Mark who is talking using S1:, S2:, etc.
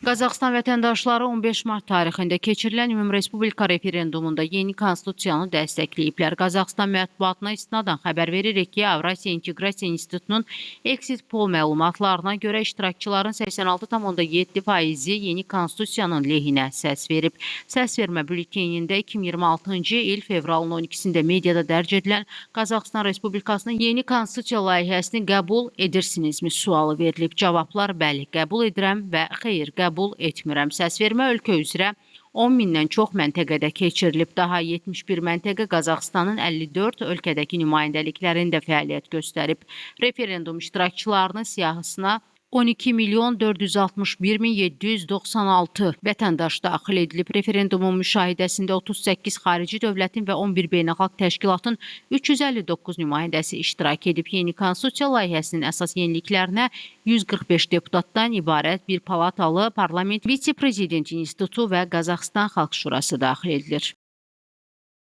S1: Qazaxıstan vətəndaşları 15 mart tarixində keçirilən ümumrespublika referendumunda yeni konstitusiyanı dəstəkləyiblər. Qazaxıstan mətbuatına istinadən xəbər veririk ki, Avrasiya İnteqrasiya İnstitutunun exit poll məlumatlarına görə iştirakçıların 86,7%-i yeni konstitusiyanın lehinə səs verib. Səs vermə bültenində 2026-cı il fevralın 12-sində mediada dərc edilən Qazaxıstan Respublikasının yeni konstitusiya layihəsini qəbul edirsinizmi sualı verilib. Cavablar bəli, qəbul edirəm və xeyr, qəbul etmirəm. Səsvermə ölkə üzrə 10 mindən çox məntəqədə keçirilib. Daha 71 məntəqə Qazaxıstanın 54 ölkədəki nümayəndəliklərində fəaliyyət göstərib. Referendum iştirakçılarının siyahısına 12.461.796 vətəndaş daxil edilib. Referendumun müşahidəsində 38 xarici dövlətin və 11 beynəlxalq təşkilatın 359 nümayəndəsi iştirak edib. Yeni konstitusiya layihəsinin əsas yeniliklərinə 145 deputatdan ibarət bir palatalı parlament, vitse-prezident institutu və Qazaxıstan Xalq Şurası daxil edilir.